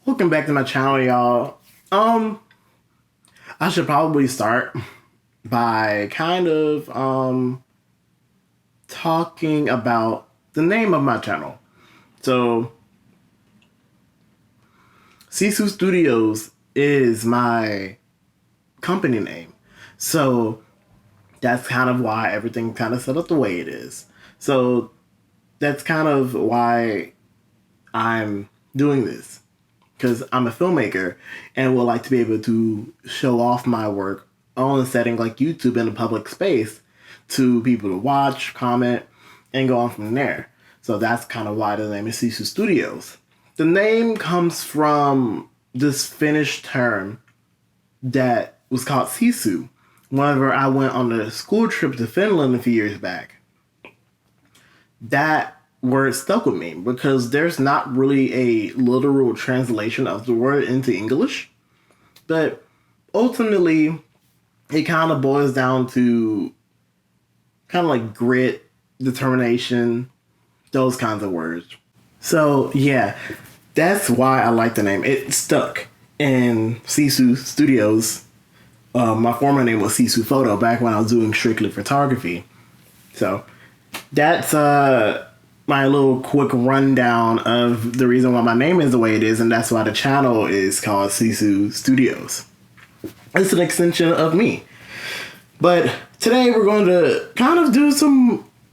Welcome back to my channel, y'all. I should probably start by kind of talking about the name of my channel. So, 𝕸𝖎 Studios is my company name. So, that's kind of why everything kind of set up the way it is. So, that's kind of why I'm doing this. Because I'm a filmmaker and would like to be able to show off my work on a setting like YouTube in a public space to people to watch, comment, and go on from there. So that's kind of why the name is 𝕸𝖎 Studios. The name comes from this Finnish term that was called sisu. Whenever I went on a school trip to Finland a few years back, that word stuck with me because there's not really a literal translation of the word into English. But ultimately, it kind of boils down to kind of like grit, determination, those kinds of words. So yeah, that's why I like the name. It stuck in 𝕸𝖎 Studios. My former name was 𝕸𝖎 Photo back when I was doing strictly photography. So that's my little quick rundown of the reason why my name is the way it is, and that's why the channel is called 𝕸𝖎 Studios. It's an extension of me. But today we're going to kind of do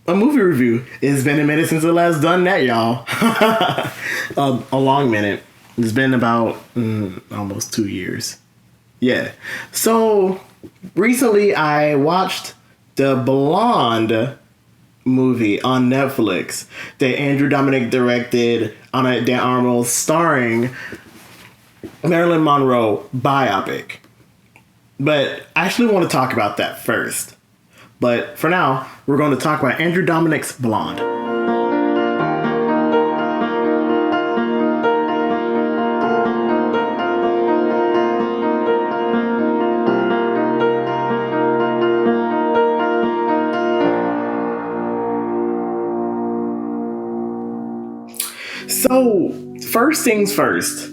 a movie review. It's been a minute since I last done that, y'all. A long minute. It's been about almost 2 years. Yeah. So recently I watched the Blonde movie on Netflix that Andrew Dominick-directed, Ana de Armas-starring Marilyn Monroe biopic. But I actually want to talk about that first. But for now, we're going to talk about Andrew Dominick's Blonde. So, first things first.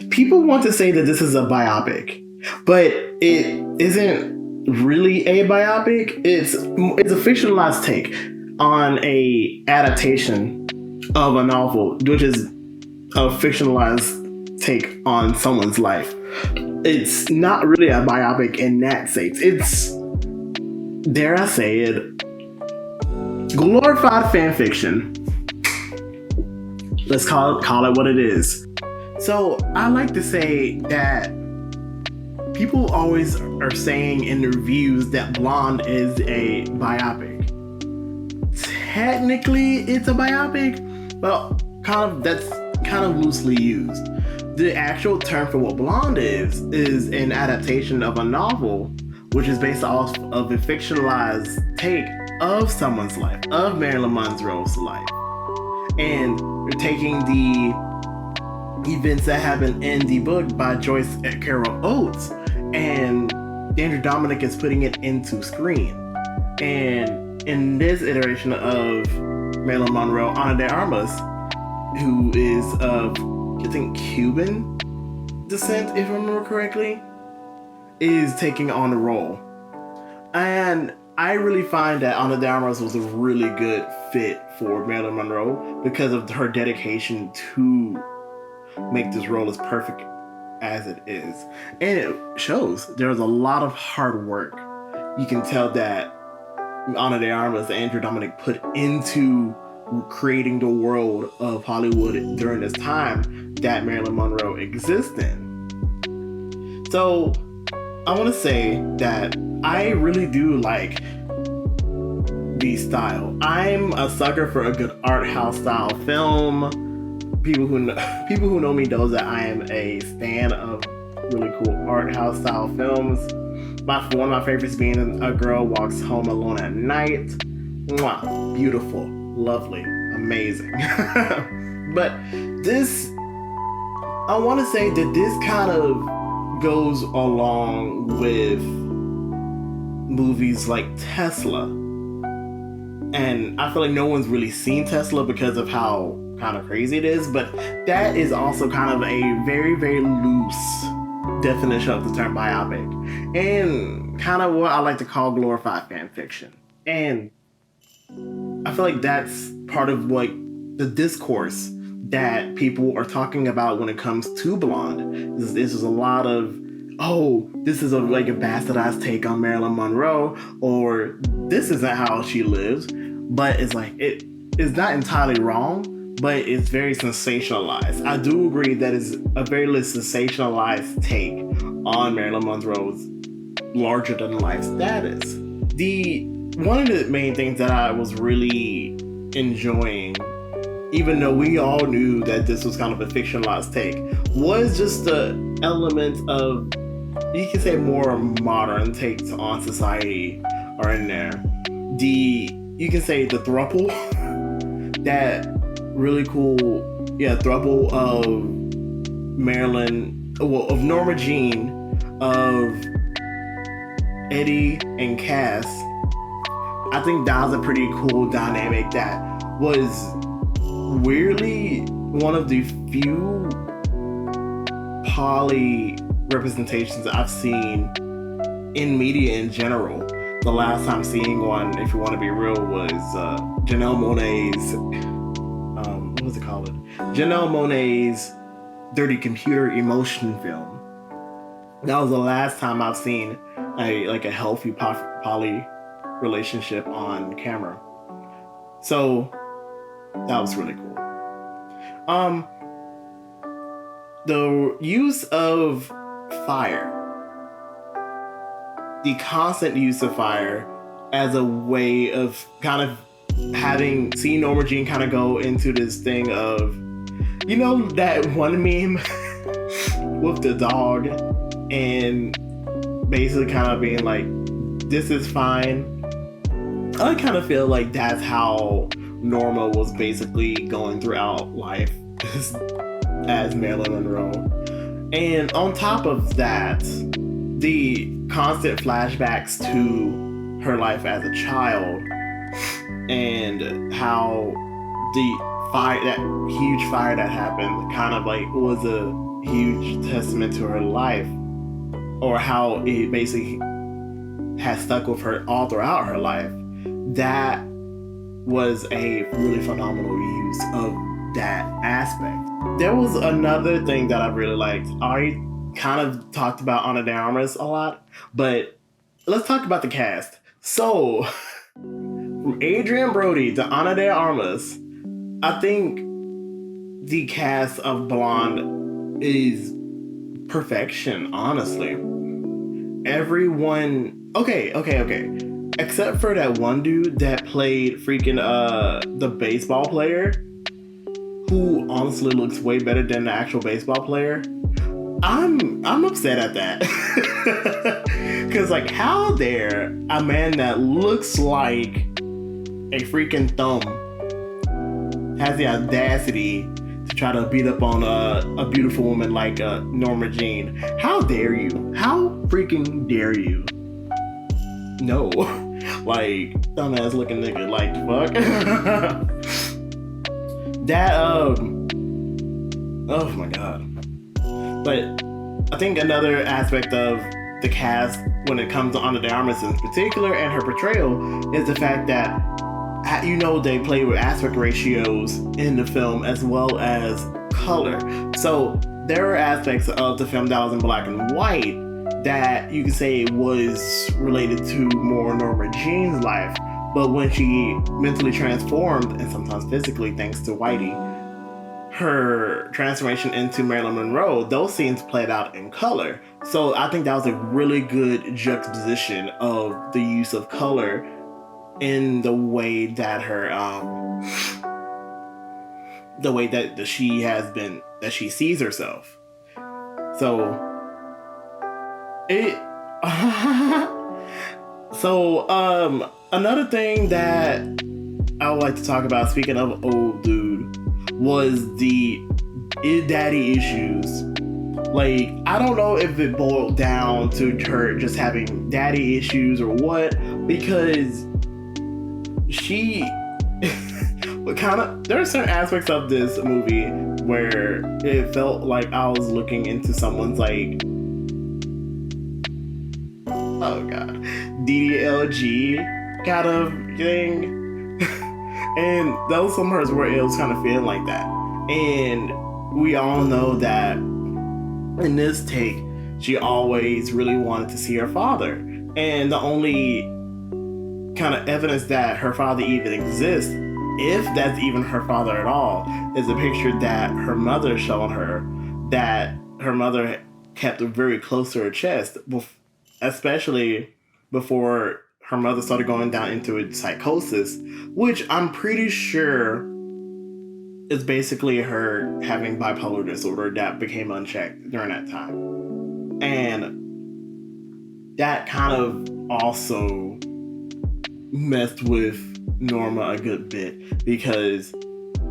People want to say that this is a biopic, but it isn't really a biopic. It's a fictionalized take on a adaptation of a novel, which is a fictionalized take on someone's life. It's not really a biopic in that sense. It's, dare I say it, glorified fanfiction. Let's call it what it is. So I like to say that people always are saying in the reviews that Blonde is a biopic. Technically, it's a biopic, but that's kind of loosely used. The actual term for what Blonde is an adaptation of a novel, which is based off of a fictionalized take of someone's life, of Marilyn Monroe's life. And you're taking the events that happen in the book by Joyce Carol Oates, and Andrew Dominick is putting it into screen. And in this iteration of Marilyn Monroe, Ana de Armas, who is of, I think, Cuban descent, if I remember correctly, is taking on the role. And I really find that Ana de Armas was a really good fit for Marilyn Monroe because of her dedication to make this role as perfect as it is. And it shows. There's a lot of hard work. You can tell that Ana de Armas, Andrew Dominick, put into creating the world of Hollywood during this time that Marilyn Monroe exists in. So I want to say that I really do like the style. I'm a sucker for a good art house style film. People who know me knows that I am a fan of really cool art house style films. One of my favorites being A Girl Walks Home Alone at Night. Mwah, beautiful, lovely, amazing. But this, I want to say that this kind of goes along with movies like Tesla. And I feel like no one's really seen Tesla because of how kind of crazy it is, but that is also kind of a very, very loose definition of the term biopic, and kind of what I like to call glorified fan fiction. And I feel like that's part of what the discourse that people are talking about when it comes to Blonde. This is a lot of, oh, this is a bastardized take on Marilyn Monroe, or this isn't how she lives. But it's like, it is not entirely wrong, but it's very sensationalized. I do agree that it's a very sensationalized take on Marilyn Monroe's larger than life status. One of the main things that I was really enjoying, even though we all knew that this was kind of a fictionalized take, was just the element of, you can say, more modern takes on society are in there. You can say the throuple, that really cool, throuple of Marilyn, of Norma Jean, of Eddie and Cass. I think that was a pretty cool dynamic that was weirdly one of the few poly representations I've seen in media in general. The last time seeing one, if you want to be real, was Janelle Monáe's, what was it called? Janelle Monáe's Dirty Computer emotion film. That was the last time I've seen a healthy poly relationship on camera. So that was really cool. The use of fire, the constant use of fire as a way of kind of seeing Norma Jean kind of go into this thing of, that one meme with the dog and basically kind of being like, this is fine. I kind of feel like that's how Norma was basically going throughout life as Marilyn Monroe. And on top of that, the constant flashbacks to her life as a child, and how that huge fire that happened kind of was a huge testament to her life, or how it basically has stuck with her all throughout her life. That was a really phenomenal use of that aspect. There was another thing that I really liked. I kind of talked about Ana de Armas a lot, but let's talk about the cast. So, from Adrien Brody to Ana de Armas, I think the cast of Blonde is perfection, honestly. Everyone, okay. Except for that one dude that played freaking the baseball player, who honestly looks way better than the actual baseball player. I'm upset at that. Cause how dare a man that looks like a freaking thumb has the audacity to try to beat up on a beautiful woman like Norma Jean. How dare you? How freaking dare you? No. Dumbass looking nigga, fuck. That, oh my god. But I think another aspect of the cast when it comes to Ana de Armas in particular and her portrayal is the fact that, they play with aspect ratios in the film as well as color. So there are aspects of the film that was in black and white that you could say was related to more Norma Jean's life, but when she mentally transformed, and sometimes physically thanks to Whitey, her transformation into Marilyn Monroe, those scenes played out in color. So I think that was a really good juxtaposition of the use of color in the way that that she sees herself. So another thing that I would like to talk about, speaking of old dude, was the daddy issues. I don't know if it boiled down to her just having daddy issues or what, because she there are certain aspects of this movie where it felt like I was looking into someone's like, oh god, DDLG kind of thing. And those some parts where it was kind of feeling like that. And we all know that in this take, she always really wanted to see her father. And the only kind of evidence that her father even exists, if that's even her father at all, is a picture that her mother showed her, that her mother kept very close to her chest, especially before her mother started going down into a psychosis, which I'm pretty sure is basically her having bipolar disorder that became unchecked during that time. And that kind of also messed with Norma a good bit, because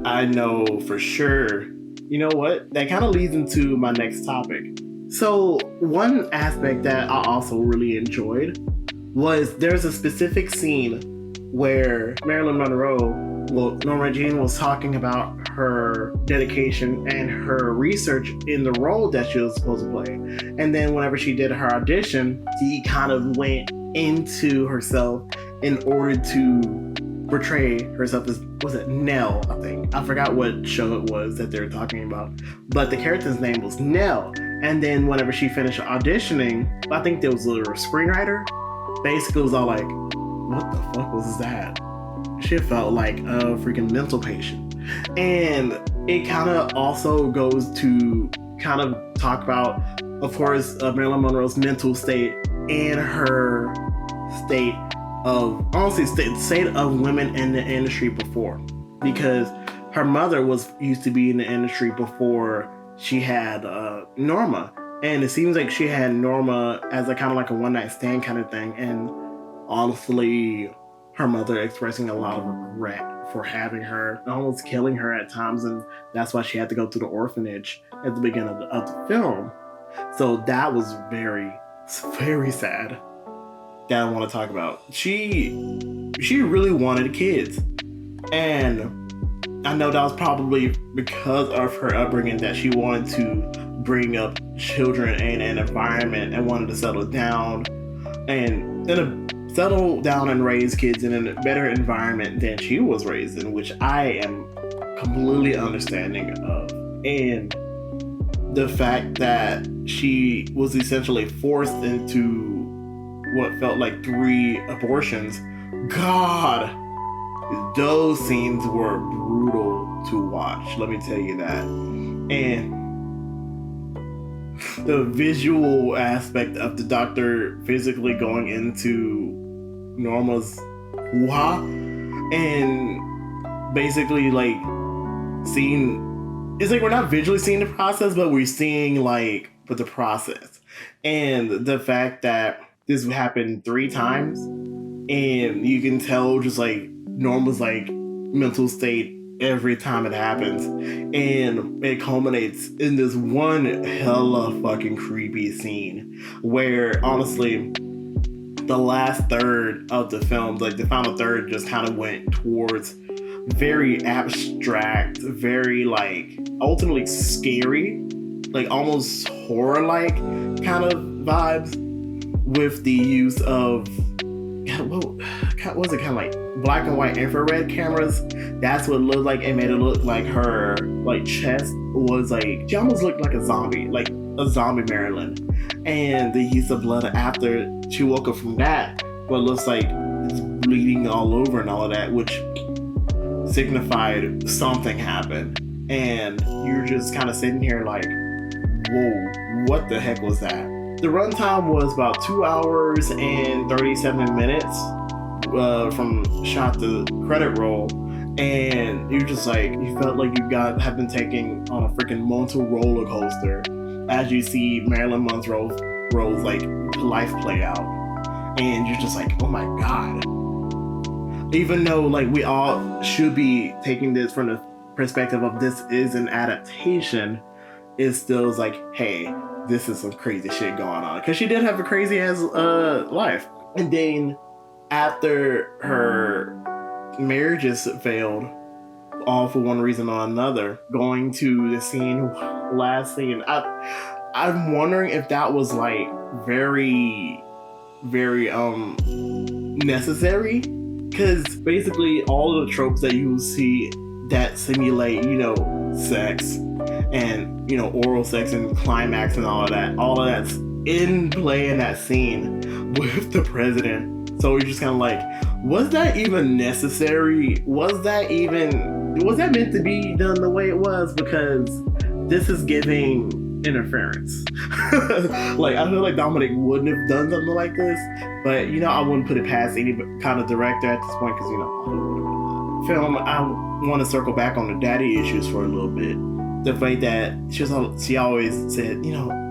I know for sure, you know what, that kind of leads into my next topic. So one aspect that I also really enjoyed was there's a specific scene where Marilyn Monroe, Norma Jean, was talking about her dedication and her research in the role that she was supposed to play. And then whenever she did her audition, she kind of went into herself in order to portray herself as, was it Nell, I think. I forgot what show it was that they were talking about. But the character's name was Nell. And then whenever she finished auditioning, I think there was a screenwriter. Basically, it was all like, what the fuck was that? She felt like a freaking mental patient. And it kind of also goes to kind of talk about, of course, Marilyn Monroe's mental state and her state of, honestly, state of women in the industry before. Because her mother used to be in the industry before she had Norma. And it seems like she had Norma as a kind of like a one-night stand kind of thing. And honestly, her mother expressing a lot of regret for having her, almost killing her at times. And that's why she had to go to the orphanage at the beginning of the film. So that was very, very sad that I want to talk about. She really wanted kids. And I know that was probably because of her upbringing that she wanted to bring up children in an environment and wanted to settle down and raise kids in a better environment than she was raised in, which I am completely understanding of. And the fact that she was essentially forced into what felt like 3 abortions, God, those scenes were brutal to watch, let me tell you that. And the visual aspect of the doctor physically going into Norma's hoo-ha and basically like seeing, it's like we're not visually seeing the process, but we're seeing like the process. And the fact that this happened 3 times, and you can tell just like Norma's like mental state every time it happens, and it culminates in this one hella fucking creepy scene where honestly the last third of the film, like the final third, just kind of went towards very abstract, very like ultimately scary, like almost horror-like kind of vibes, with the use of what was it, kind of like black and white infrared cameras. That's what it looked like. It made it look like her like chest was like, she almost looked like a zombie Marilyn. And the use of blood after she woke up from that, what looks like it's bleeding all over and all of that, which signified something happened. And you're just kind of sitting here like, whoa, what the heck was that? The runtime was about 2 hours and 37 minutes from shot to credit roll, and you're just like, you felt like you have been taken on a freaking mental roller coaster as you see Marilyn Monroe's like life play out, and you're just like, oh my god. Even though like we all should be taking this from the perspective of this is an adaptation, it still is like, hey, this is some crazy shit going on, because she did have a crazy ass life. And then after her marriages failed, all for one reason or another. Going to the last scene, I'm wondering if that was like very, very necessary, because basically all of the tropes that you see that simulate, sex and, oral sex and climax and all of that's in play in that scene with the president. So you're just kind of like, was that even necessary? Was that meant to be done the way it was? Because this is giving interference. Like, I feel like Dominick wouldn't have done something like this, but I wouldn't put it past any kind of director at this point, because film. I want to circle back on the daddy issues for a little bit. The fact that she always said,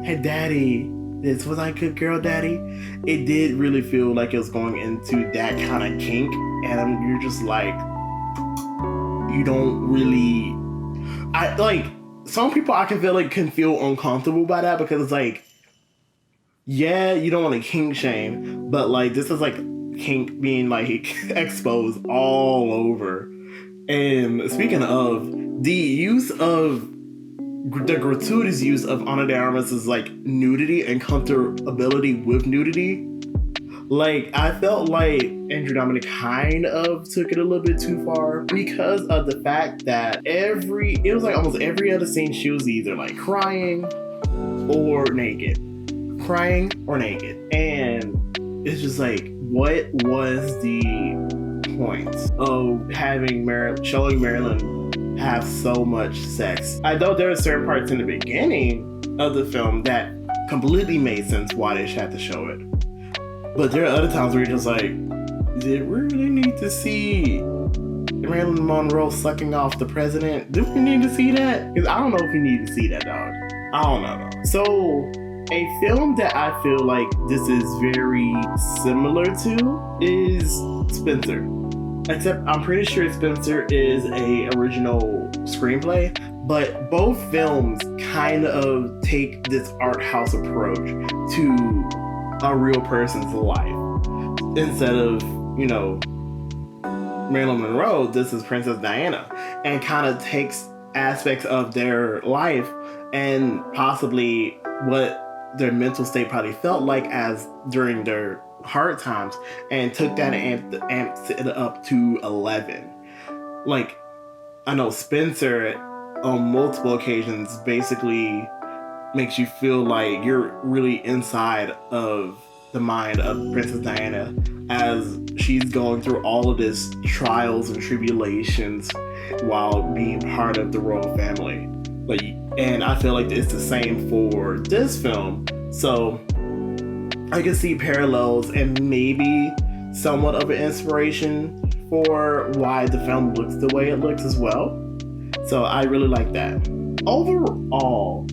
hey daddy, this was I good girl daddy. It did really feel like it was going into that kind of kink, and you're just like, you don't really, some people I can feel uncomfortable by that, because it's like, yeah, you don't want to kink shame, but like this is like kink being like exposed all over. And speaking of the gratuitous use of Ana de Armas' like nudity and comfortability with nudity, like I felt like Andrew Dominick kind of took it a little bit too far, because of the fact that it was like almost every other scene she was either like crying or naked, and it's just like, what was the point of showing Marilyn have so much sex? I know there are certain parts in the beginning of the film that completely made sense why they had to show it, but there are other times where you're just like, did we really need to see Marilyn Monroe sucking off the president? Do we need to see that? Because I don't know if we need to see that, dog. I don't know. So a film that I feel like this is very similar to is Spencer. Except I'm pretty sure Spencer is a original screenplay, but both films kind of take this art house approach to a real person's life. Instead of, Marilyn Monroe, this is Princess Diana, and kind of takes aspects of their life and possibly what their mental state probably felt like as during their hard times, and took that and amped it up to 11. Like, I know Spencer on multiple occasions basically makes you feel like you're really inside of the mind of Princess Diana as she's going through all of this trials and tribulations while being part of the royal family. And I feel like it's the same for this film. So I can see parallels and maybe somewhat of an inspiration for why the film looks the way it looks as well. So I really like that. Overall,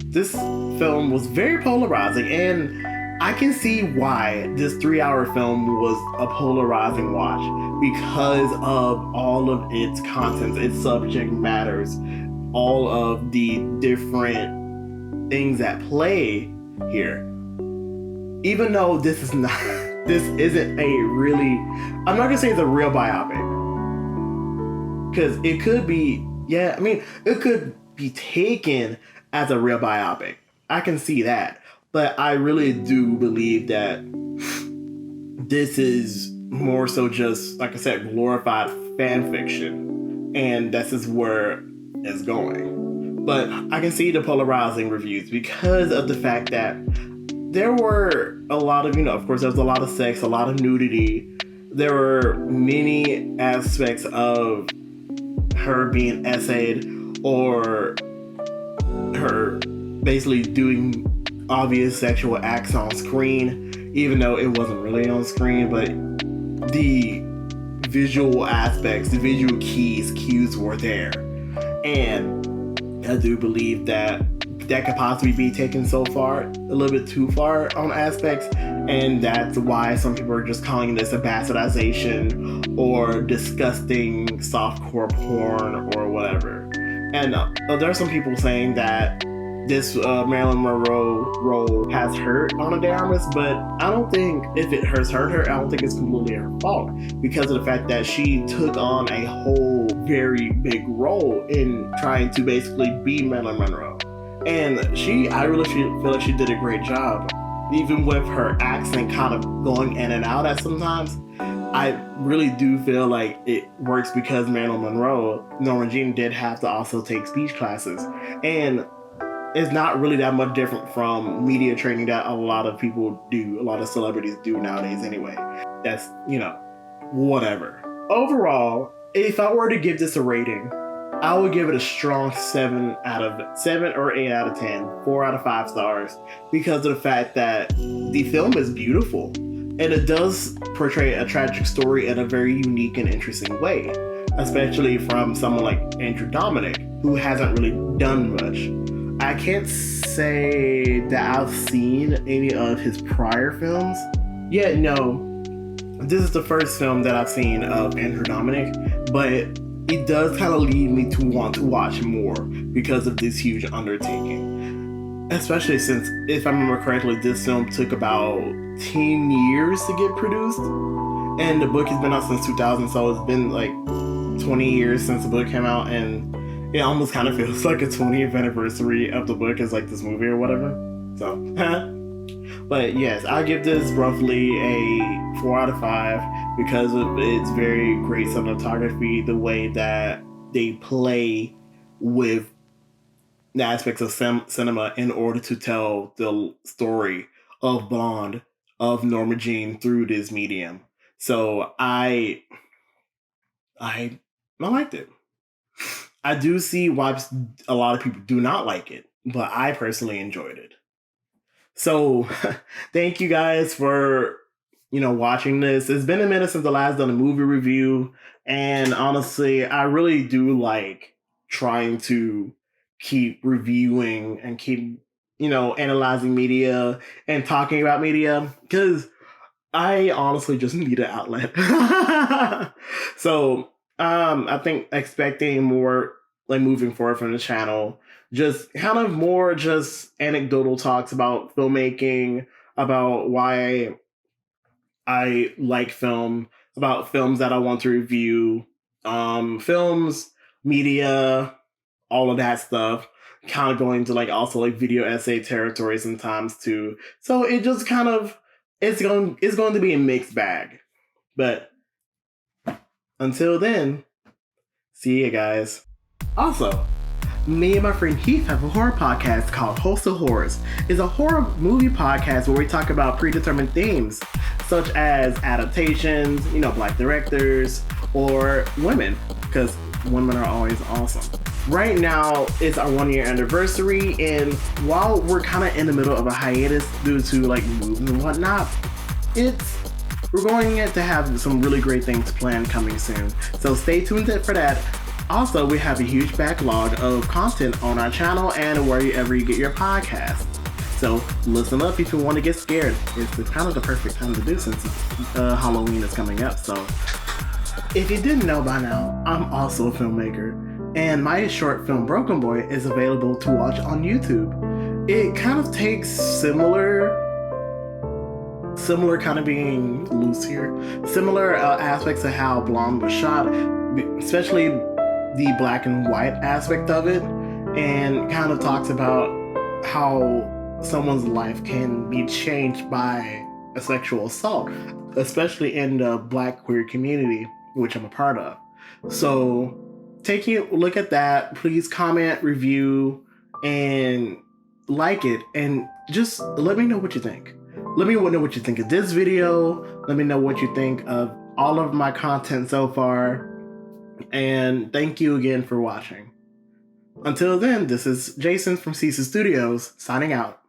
this film was very polarizing, and I can see why this 3-hour film was a polarizing watch, because of all of its contents, its subject matters, all of the different things at play here. Even though this isn't a really, I'm not gonna say it's a real biopic, because it could be, it could be taken as a real biopic. I can see that. But I really do believe that this is more so just, like I said, glorified fan fiction. And this is where it's going. But I can see the polarizing reviews because of the fact that there were a lot of, of course, there was a lot of sex, a lot of nudity. There were many aspects of her being essayed, or her basically doing obvious sexual acts on screen, even though it wasn't really on screen, but the visual aspects, the visual cues were there. And I do believe that could possibly be taken so far, a little bit too far on aspects, and that's why some people are just calling this a bastardization or disgusting softcore porn or whatever. And there are some people saying that this Marilyn Monroe role has hurt Ana de Armas, but I don't think if it has hurt her, I don't think it's completely her fault, because of the fact that she took on a whole very big role in trying to basically be Marilyn Monroe. And I really feel like she did a great job. Even with her accent kind of going in and out at sometimes, I really do feel like it works because Marilyn Monroe, Norma Jean, did have to also take speech classes. And it's not really that much different from media training that a lot of people do, a lot of celebrities do nowadays anyway. That's, whatever. Overall, if I were to give this a rating, I would give it a strong 7 or 8 out of 10, 4 out of 5 stars, because of the fact that the film is beautiful and it does portray a tragic story in a very unique and interesting way, especially from someone like Andrew Dominick, who hasn't really done much. I can't say that I've seen any of his prior films. Yet, no, this is the first film that I've seen of Andrew Dominick, but it does kind of lead me to want to watch more because of this huge undertaking. Especially since, if I remember correctly, this film took about 10 years to get produced. And the book has been out since 2000, so it's been like 20 years since the book came out. And it almost kind of feels like a 20th anniversary of the book as like this movie or whatever. So, but yes, I'll give this roughly a 4 out of 5 because of its very great cinematography, the way that they play with the aspects of cinema in order to tell the story of Blonde, of Norma Jean through this medium. So I liked it. I do see why a lot of people do not like it, but I personally enjoyed it. So thank you guys for, watching this. It's been a minute since the last done a movie review. And honestly, I really do like trying to keep reviewing and keep, analyzing media and talking about media, because I honestly just need an outlet. So I think expecting more like moving forward from the channel, just kind of more just anecdotal talks about filmmaking, about why I like film, about films that I want to review, films, media, all of that stuff. Kind of going to like also like video essay territory sometimes too. So it just kind of it's going to be a mixed bag. But until then, see you guys. Also, me and my friend Heath have a horror podcast called Host of Horrors. It's a horror movie podcast where we talk about predetermined themes, such as adaptations, Black directors, or women, because women are always awesome. Right now, it's our 1-year anniversary, and while we're kind of in the middle of a hiatus due to like moving and whatnot, we're going to have some really great things planned coming soon. So stay tuned for that. Also, we have a huge backlog of content on our channel and wherever you get your podcast. So listen up if you want to get scared. It's kind of the perfect time to do since Halloween is coming up. So if you didn't know by now, I'm also a filmmaker. And my short film Broken Boy is available to watch on YouTube. It kind of takes similar kind of being loose here, similar aspects of how Blonde was shot, especially the black and white aspect of it, and kind of talks about how someone's life can be changed by a sexual assault, especially in the Black queer community, which I'm a part of. So taking a look at that, please comment, review, and like it, and just let me know what you think. Let me know what you think of this video. Let me know what you think of all of my content so far. And thank you again for watching. Until then, this is Jason from CC Studios, signing out.